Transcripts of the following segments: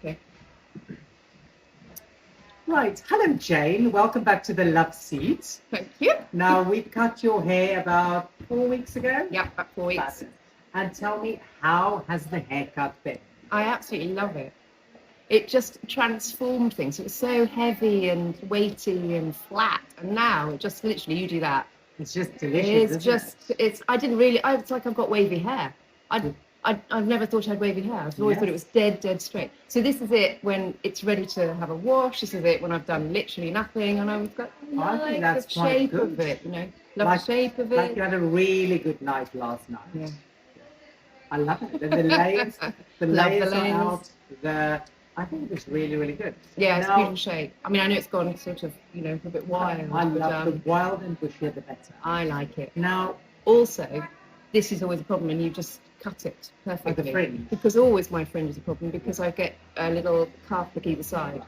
Okay. Right. Hello, Jane. Welcome back to the Love Seat. Thank you. Now, we cut your hair about 4 weeks ago. Yep, about 4 weeks. Fabulous. And tell me, how has the haircut been? I absolutely love it. It just transformed things. It was so heavy and weighty and flat, and now it just literally you do that. It's just delicious. It's just it's. I didn't really. It's like I've got wavy hair. I've never thought I had wavy hair. I've always thought it was dead straight. So this is it when it's ready to have a wash. This is it when I've done literally nothing, and I've got the shape of it. You know, love the shape of it. Like you had a really good night last night. Yeah. I love it. And the layers, are out. I think it's really good. Yeah, it's a beautiful shape. I mean, I know it's gone sort of, a bit wild. I love the wild and bushier, the better. I like it. Now, also, this is always a problem, and you just cut it perfectly. Like the fringe. Because always my fringe is a problem because I get a little calf look either side.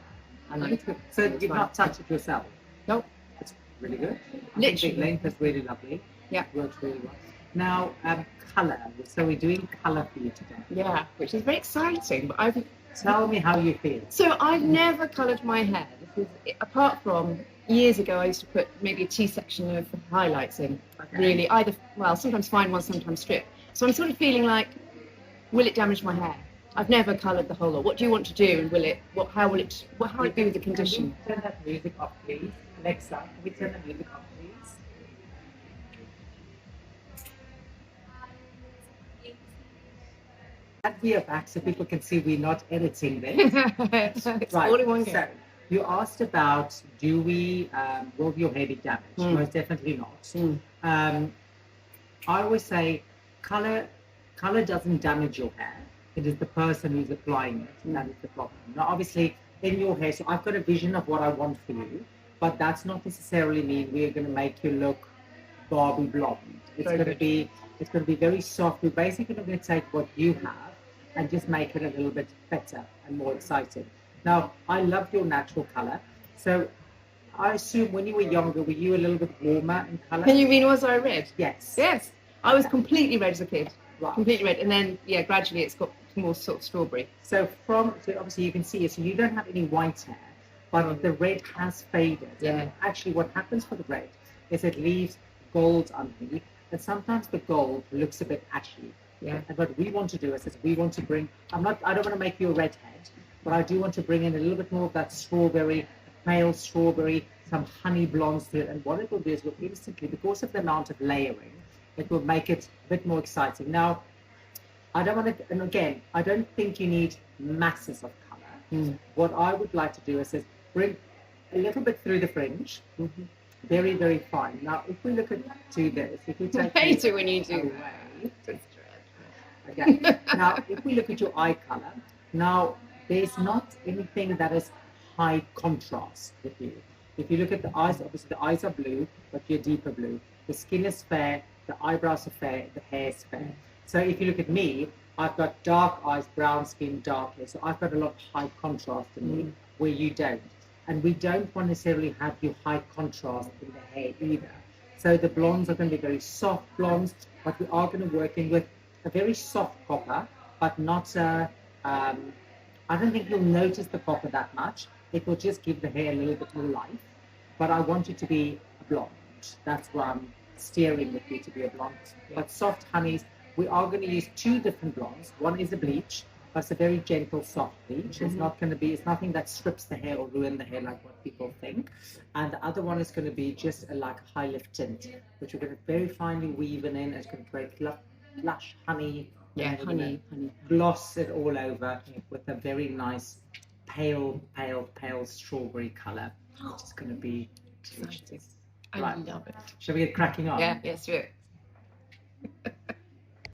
And so you've not touched it yourself? Nope. It's really good. Literally. The length is really lovely. Yeah. Works really well. Now, colour. So we're doing colour for you today. Yeah, which is very exciting. But Tell me how you feel. So I've never coloured my hair. Apart from years ago, I used to put maybe a T-section of highlights in. Okay. Really, sometimes fine ones, sometimes strip. So I'm sort of feeling like, will it damage my hair? I've never coloured the whole lot. What do you want to do? And how will it be with the condition? Can we turn that music off, please? Alexa, can we turn the music off, please? And we are back so people can see we're not editing this. It's right. All in one go. So you asked about, will your hair be damaged? Most definitely not. I always say colour doesn't damage your hair. It is the person who's applying it, and that is the problem. Now, obviously, in your hair, so I've got a vision of what I want for you, but that's not necessarily mean we're going to make you look Barbie blonde. It's going to be very soft. We're basically going to take what you have and just make it a little bit better and more exciting. Now, I love your natural colour. So I assume when you were younger, were you a little bit warmer in colour? And you mean was I red? Yes. Yes. I was completely red as a kid. Right. Completely red. And then, gradually it's got more sort of strawberry. So obviously you can see it. So you don't have any white hair, but the red has faded. Yeah. And actually what happens for the red is it leaves gold underneath. And sometimes the gold looks a bit ashy. Yeah. And what we want to do is we want to bring, I don't want to make you a redhead, but I do want to bring in a little bit more of that strawberry, pale strawberry, some honey blondes to it. And what it will do is will instantly, because of the amount of layering, it will make it a bit more exciting. Now, I don't think you need masses of colour. What I would like to do is bring a little bit through the fringe, very, very fine. Now, if we look to this, if we take I hate it when you do that. Okay. Now, if we look at your eye colour, now there's not anything that is high contrast with you. If you look at the eyes, obviously the eyes are blue, but you're deeper blue. The skin is fair, the eyebrows are fair, the hair is fair. So if you look at me, I've got dark eyes, brown skin, dark hair. So I've got a lot of high contrast in me, where you don't. And we don't want necessarily have you high contrast in the hair either. So the blondes are going to be very soft blondes, but we are going to work in with a very soft copper, but not I don't think you'll notice the copper that much. It will just give the hair a little bit more life. But I want it to be a blonde. That's why I'm steering with you to be a blonde. But soft honeys, we are going to use two different blondes. One is a bleach, but it's a very gentle, soft bleach. It's nothing that strips the hair or ruin the hair like what people think. And the other one is going to be just a high lift tint, which we're going to very finely weave in. It's going to create lush honey. Yeah, honey. Gloss it all over with a very nice pale strawberry colour, which is going to be delicious. I love it. Shall we get cracking on? Yeah, yes, do it.